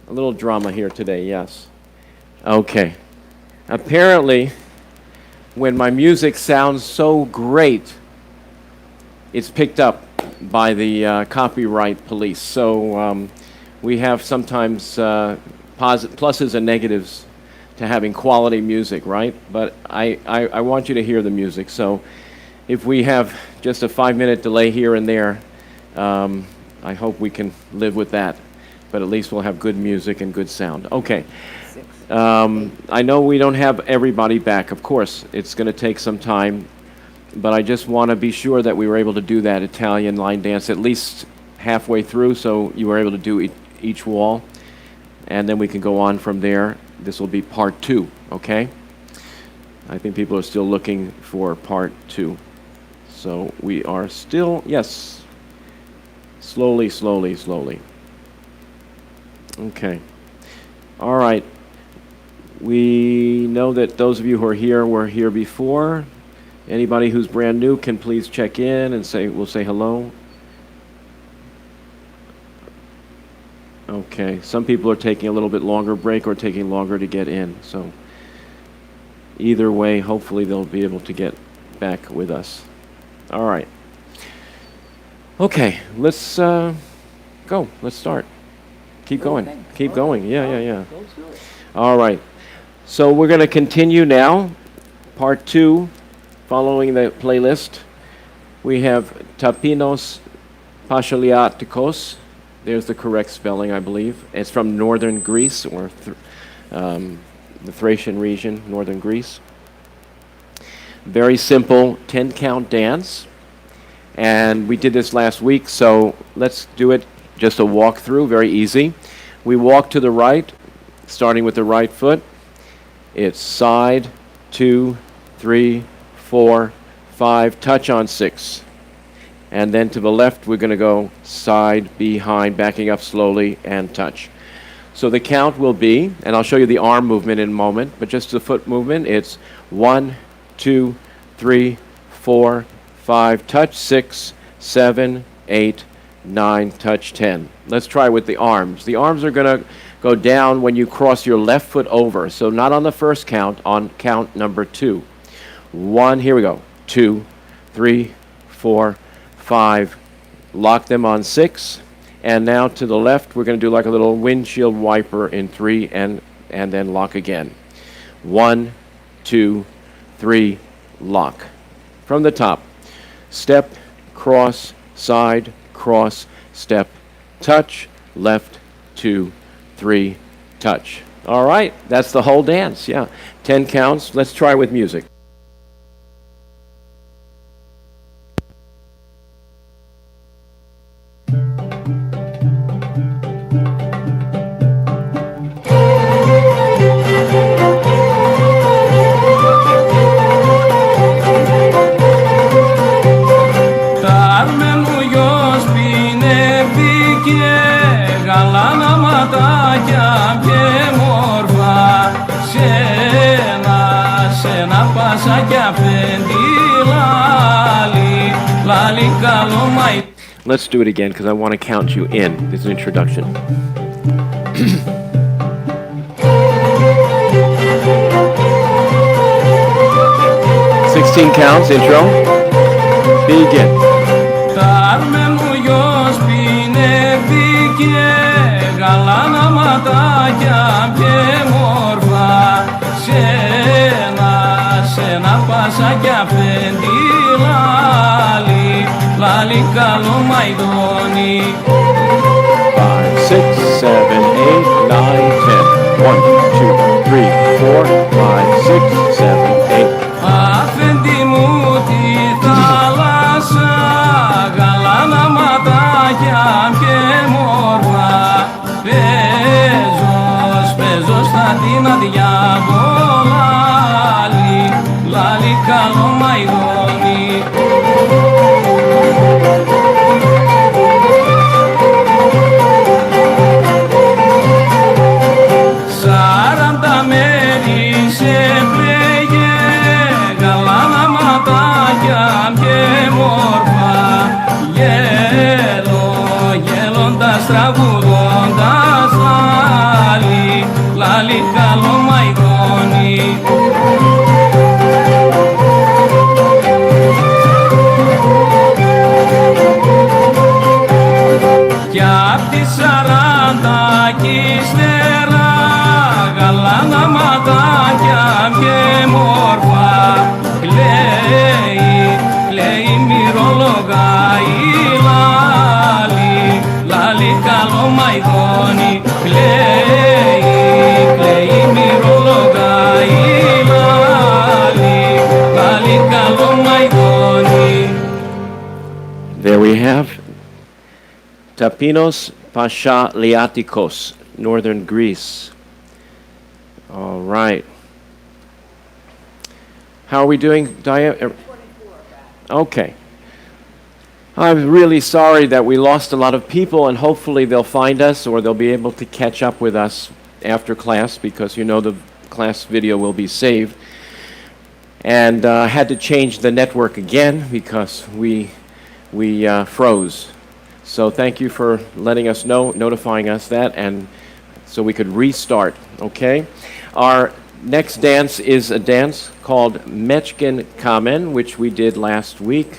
A little drama here today, yes. Okay. Apparently, when my music sounds so great, it's picked up by the copyright police. So we have sometimes pluses and negatives to having quality music, right? But I want you to hear the music. So if we have just a 5-minute delay here and there, I hope we can live with that. But at least we'll have good music and good sound. Okay. I know we don't have everybody back. Of course, it's going to take some time. But I just want to be sure that we were able to do that Italian line dance at least halfway through, so you were able to do each wall. And then we can go on from there. This will be part 2, okay? I think people are still looking for part 2. So we are still, yes, slowly, slowly, slowly. Okay. All right. We know that those of you who are here were here before. Anybody who's brand new can please check in and we'll say hello. Okay, some people are taking a little bit longer break or taking longer to get in. So either way, hopefully they'll be able to get back with us. All right. Okay, let's go. Let's start. Keep going. Keep going. Yeah. All right. So we're going to continue now. Part 2. Following the playlist, we have Tapinos, PASCHALIATIKOS. There's the correct spelling, I believe. It's from northern Greece, or the Thracian region, northern Greece. Very simple 10-count dance. And we did this last week, so let's do it. Just a walkthrough, very easy. We walk to the right, starting with the right foot. It's side, 2, 3, 4, 5, touch on 6. And then to the left, we're going to go side, behind, backing up slowly, and touch. So the count will be, and I'll show you the arm movement in a moment, but just the foot movement, it's 1, 2, 3, 4, 5, touch 6, 7, 8, 9, touch 10. Let's try with the arms. The arms are going to go down when you cross your left foot over. So not on the first count, on count number 2. 1, here we go. 2, 3, 4, 5. Lock them on 6. And now to the left, we're going to do like a little windshield wiper in 3 and then lock again. 1, 2, 3, lock. From the top. Step, cross, side, cross, step, touch, left, 2, 3, touch. All right, that's the whole dance, yeah. 10 counts. Let's try with music. Let's do it again because I want to count you in. This is an introduction. 16 counts, intro. Begin. Lali καλό μαϊδόνι. 5, 6, 7, 8, 9, 10. 1, 2, 3, 4, 5, 6, 7, 8. Αφέντη μου τη θάλασσα, γαλάνα ματάκια και μόρφα. Παίζω στα την αδιάβολα. Λάλι καλό μαϊδόνι. Τραγουδώντας λάλι καλό μαϊδόνι. Κι απ' τη 40 κι ύστερα γαλάνα ματάκια και μορφά κλαίει μυρολογάει λάλι καλό μαϊδόνι κλαίει μυρολογάει λάλι καλό μαϊδόνι. There we have Tapinos, Passchaliatikos, northern Greece. All right. How are we doing, Dia? Okay. I'm really sorry that we lost a lot of people, and hopefully they'll find us or they'll be able to catch up with us after class, because you know the class video will be saved. And I had to change the network again because we froze. So thank you for letting us know, notifying us that, and so we could restart, okay? Our next dance is a dance called MECKIN KAMEN, which we did last week.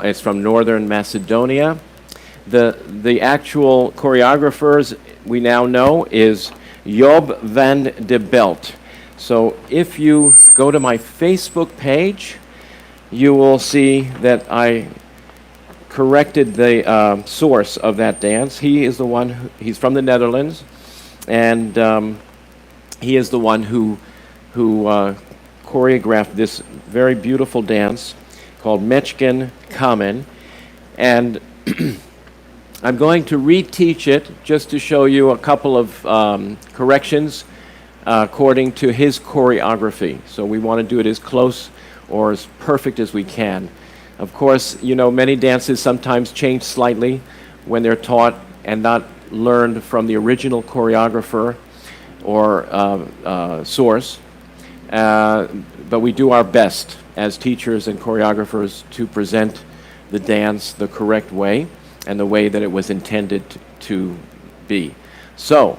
It's from northern Macedonia. The actual choreographers we now know is Job van de Belt. So if you go to my Facebook page, you will see that I corrected the source of that dance. He is the one, he's from the Netherlands, and he is the one who choreographed this very beautiful dance called MECKIN KAMEN. And I'm going to reteach it just to show you a couple of corrections according to his choreography. So we want to do it as close or as perfect as we can. Of course, you know, many dances sometimes change slightly when they're taught and not learned from the original choreographer or source. But we do our best as teachers and choreographers to present the dance the correct way and the way that it was intended to be. So,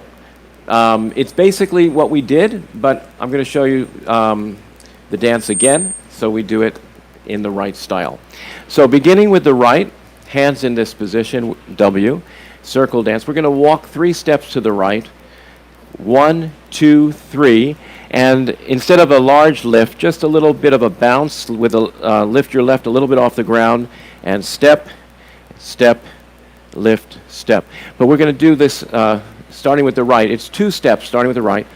it's basically what we did, but I'm going to show you the dance again, so we do it in the right style. So beginning with the right, hands in this position, W, circle dance. We're going to walk 3 steps to the right. 1, 2, 3. And instead of a large lift, just a little bit of a bounce with a lift your left a little bit off the ground and step, step, lift, step. But we're going to do this starting with the right. It's 2 steps starting with the right.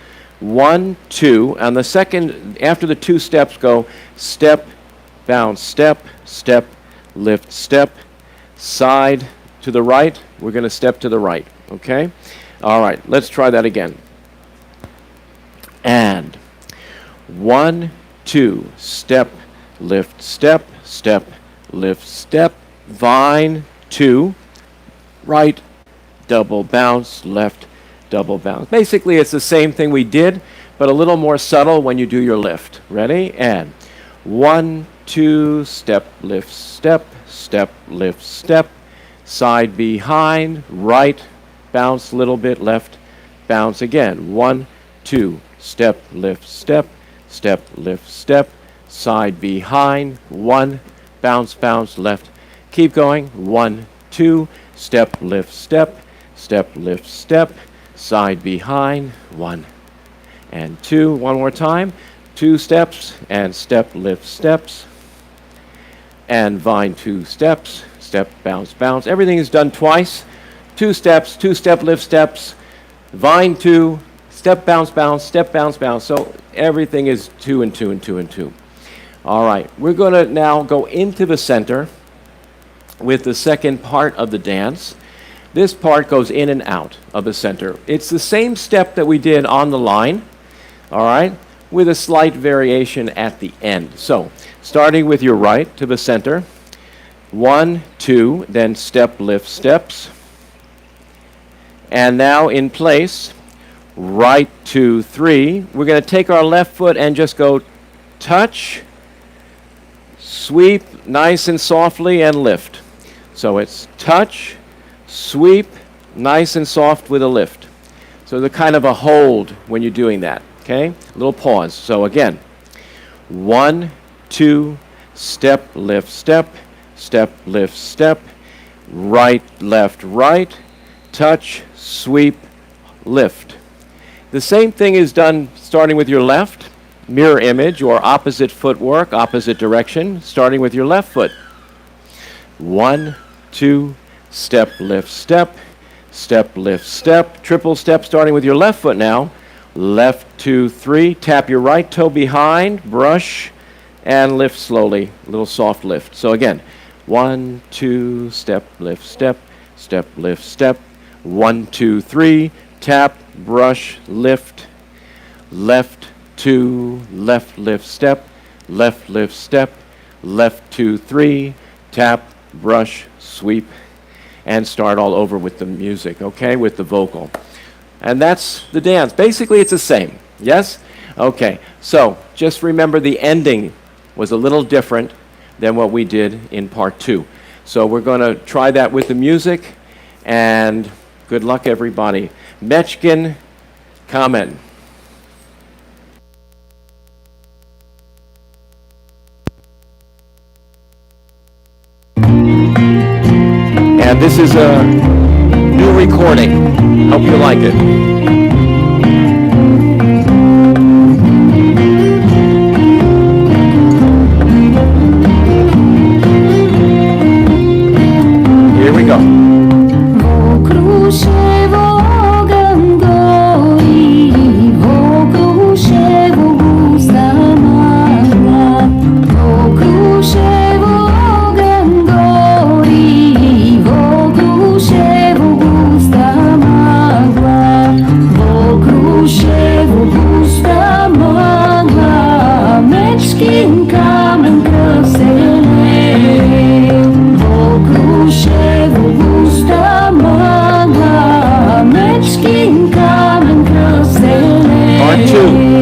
1, 2. And the second, after the 2 steps, go step, bounce, step, step, lift, step, side to the right. We're going to step to the right, okay? All right, let's try that again. And 1, 2, step, lift, step, step, lift, step, vine, 2, right, double bounce, left, double bounce. Basically, it's the same thing we did, but a little more subtle when you do your lift. Ready? And 1, 2, step, lift, step, step, lift, step, side behind, right, bounce a little bit, left, bounce again. 1, 2, step, lift, step, step, lift, step, side behind, 1, bounce, bounce, left. Keep going. 1, 2, step, lift, step, step, lift, step, side behind, 1 and 2. One more time. 2 steps and step, lift, steps, and vine 2 steps, step, bounce, bounce. Everything is done twice. 2 steps, 2 step, lift, steps, vine 2, step, bounce, bounce, step, bounce, bounce. So everything is 2 and 2 and 2 and 2. All right, we're going to now go into the center with the second part of the dance. This part goes in and out of the center. It's the same step that we did on the line, all right, with a slight variation at the end. So, starting with your right to the center, 1, 2, then step, lift, steps. And now in place, right, 2, 3. We're going to take our left foot and just go touch, sweep, nice and softly, and lift. So it's touch, sweep, nice and soft with a lift. So the kind of a hold when you're doing that, okay? A little pause. So again, 1, 2, step, lift, step, step, lift, step, right, left, right, touch, sweep, lift. The same thing is done starting with your left, mirror image or opposite footwork, opposite direction, starting with your left foot. 1, 2, step, lift, step, step, lift, step, triple step starting with your left foot now. Left, 2, 3, tap your right toe behind, brush, and lift slowly, a little soft lift. So again, 1, 2, step, lift, step, step, lift, step, 1, 2, 3, tap, brush, lift, left, 2, left, lift, step, left, lift, step, left, 2, 3, tap, brush, sweep, and start all over with the music, okay, with the vocal. And that's the dance. Basically, it's the same, yes? Okay, so just remember the ending was a little different than what we did in part 2. So we're going to try that with the music, and good luck, everybody. MECKIN, KAMEN. And this is a new recording. Hope you like it. Here we go. Part 2.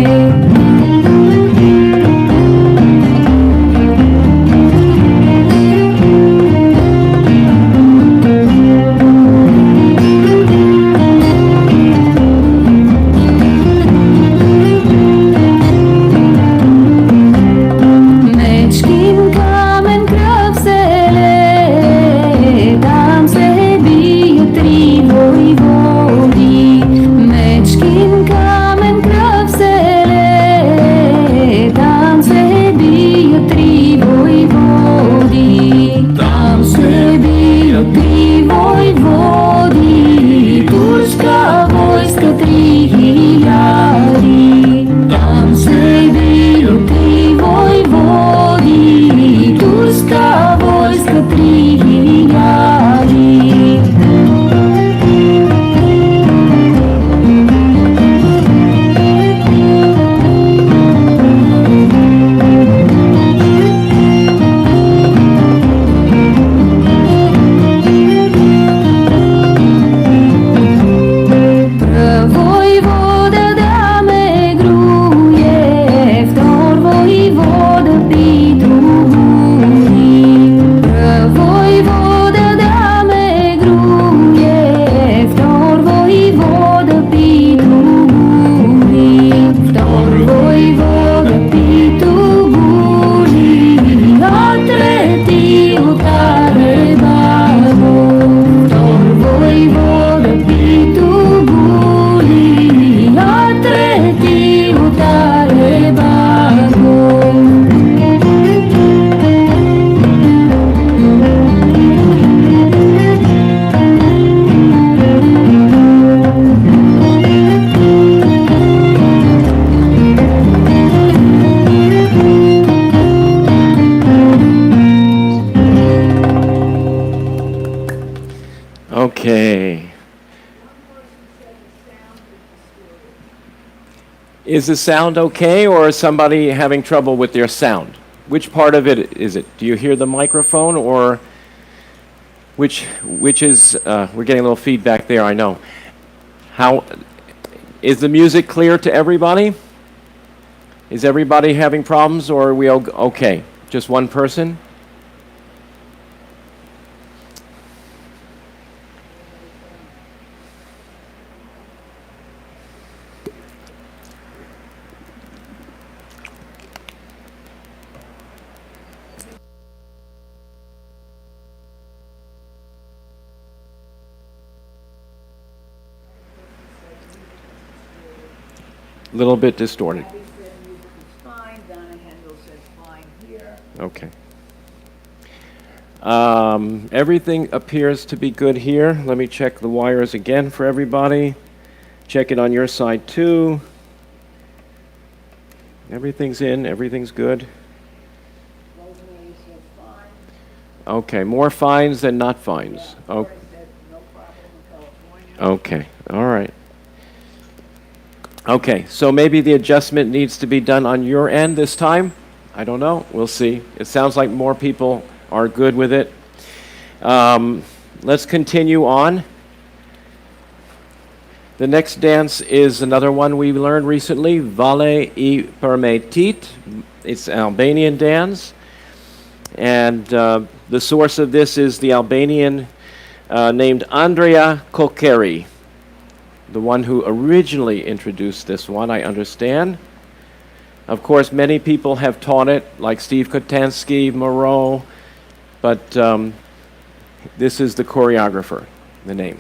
Okay. Is the sound okay, or is somebody having trouble with their sound? Which part of it is it? Do you hear the microphone, or which is, we're getting a little feedback there, I know. How, is the music clear to everybody? Is everybody having problems, or are we okay? Just one person? A little bit distorted. Abby said music is fine. Donna Hendel says fine here. Okay. Everything appears to be good here. Let me check the wires again for everybody. Check it on your side too. Everything's in, everything's good. Rosemary said fine. Okay, more fines than not fines. Yeah, Oh, Laura said no problem in California. okay, all right. Okay, so maybe the adjustment needs to be done on your end this time. I don't know, we'll see. It sounds like more people are good with it. Let's continue on. The next dance is another one we learned recently, Vale I Permetit. It's an Albanian dance. And the source of this is the Albanian named Andrea Kokkeri, the one who originally introduced this one, I understand. Of course, many people have taught it, like Steve Kotansky, Moreau, but this is the choreographer, the name.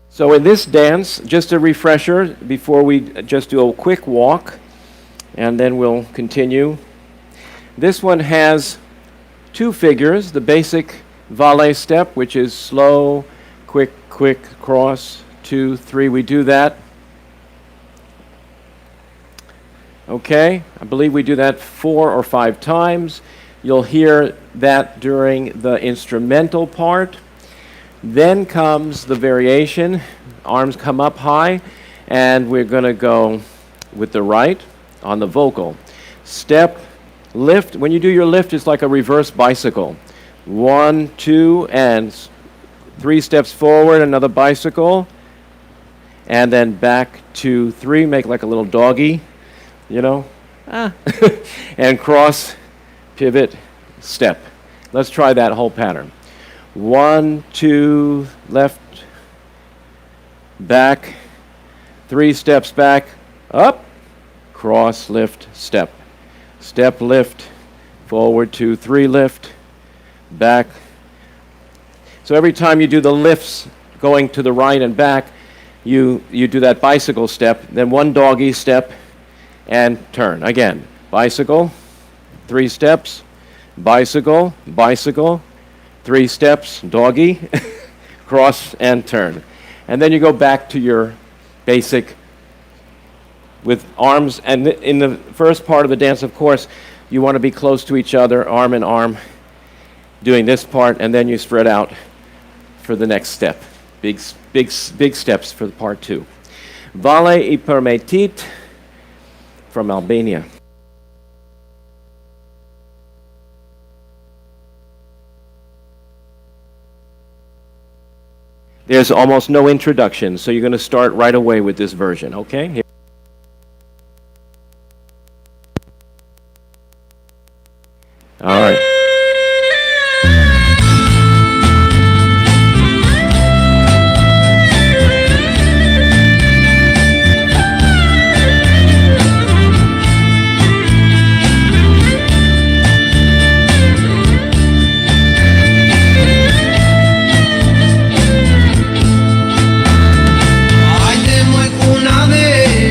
So in this dance, just a refresher before we just do a quick walk, and then we'll continue. This one has two figures, the basic Vale step, which is slow, quick, cross, 2, 3, we do that. Okay, I believe we do that 4 or 5 times. You'll hear that during the instrumental part. Then comes the variation. Arms come up high, and we're going to go with the right on the vocal. Step, lift. When you do your lift, it's like a reverse bicycle. 1, 2, and 3 steps forward, another bicycle. And then back 2, 3, make like a little doggy, you know. And cross, pivot, step. Let's try that whole pattern. 1, 2, left, back, 3 steps back, up, cross, lift, step. Step, lift, forward, 2, 3, lift, back. So every time you do the lifts going to the right and back, you do that bicycle step, then 1 doggy step, and turn. Again, bicycle, 3 steps, bicycle, bicycle, 3 steps, doggy, cross, and turn. And then you go back to your basic with arms. And in the first part of the dance, of course, you want to be close to each other, arm in arm, doing this part, and then you spread out for the next step. Big steps for part 2. Vale I Permetit from Albania. There's almost no introduction, so you're going to start right away with this version, okay? Here. All right. Ajde moj kunave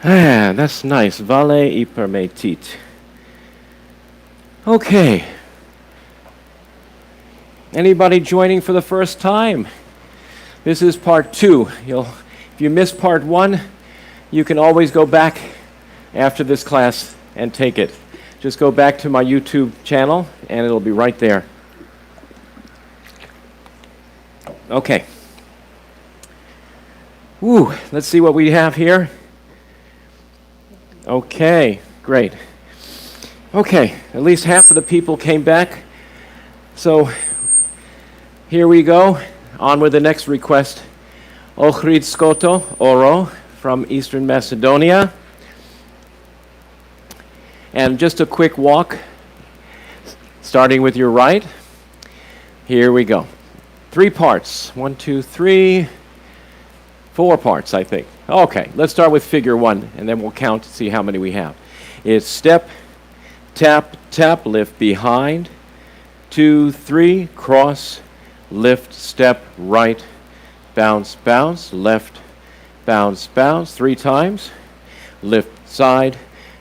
Ah, that's nice. Vale y permetite. Okay. Anybody joining for the first time? This is part 2. If you missed part 1, you can always go back after this class and take it. Just go back to my YouTube channel and it'll be right there. Okay. Woo, let's see what we have here. Okay, great. Okay, at least half of the people came back. So here we go. On with the next request. Okrid skoto, oro, from Eastern Macedonia. And just a quick walk, starting with your right. Here we go. 3 parts. 1, 2, 3, 4 parts, I think. Okay, let's start with figure 1, and then we'll count to see how many we have. It's step, tap, tap, lift behind, 2, 3, cross, lift, step, right, bounce, bounce, left, bounce, bounce, 3 times, lift, side,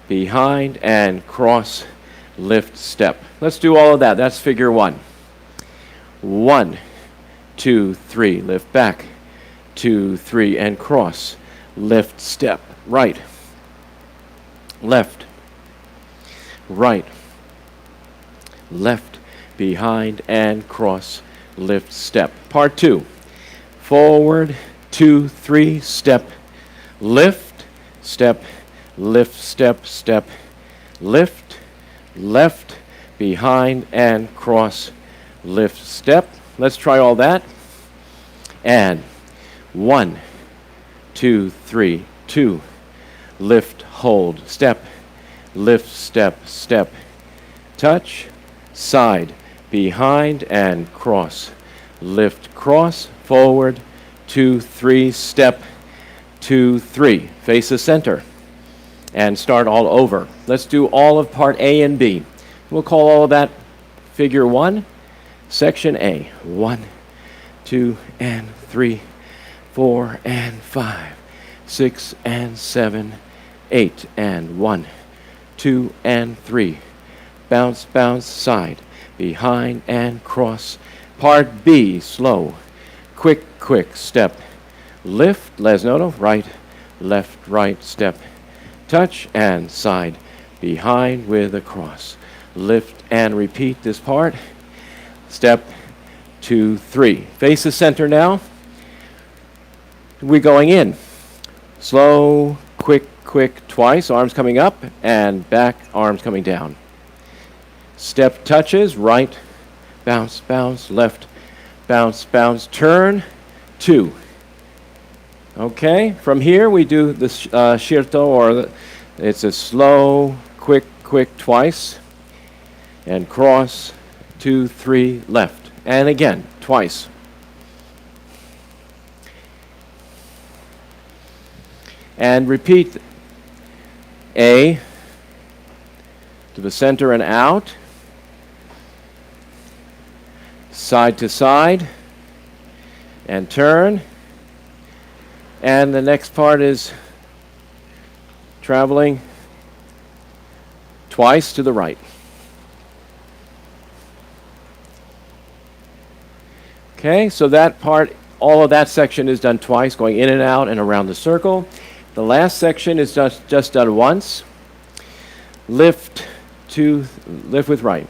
behind, and cross, lift, step. Let's do all of that. That's figure 1. 1, 2, 3, lift back, 2, 3, and cross, lift, step, right, left, right, left, behind, and cross, lift, step. Part 2, forward, 2, 3, step, lift, step, lift, step, step, lift, left, behind, and cross, lift, step. Let's try all that. And 1, 2, 3, 2, lift, hold, step, lift, step, step, touch, side, behind, and cross, lift, cross, forward, 2, 3, step, 2, 3, face the center, and start all over. Let's do all of part A and B. We'll call all of that figure 1, section A. 1, 2, and 3, 4, and 5, 6, and 7, 8, and 1, 2, and 3. Bounce, bounce, side, behind, and cross. Part B, slow. Quick, quick, step. Lift, les noto, right, left, right, step. Touch, and side, behind with a cross. Lift, and repeat this part. Step, 2, 3. Face the center now. We're going in. Slow, quick, quick, twice. Arms coming up and back, arms coming down. Step touches, right, bounce, bounce, left, bounce, bounce, turn, 2. Okay, from here we do the shirto, or it's a slow, quick, quick, twice, and cross, 2, 3, left, and again, twice. And repeat A to the center and out, side to side, and turn. And the next part is traveling twice to the right. Okay, so that part, all of that section is done twice, going in and out and around the circle. The last section is just done once. Lift with right.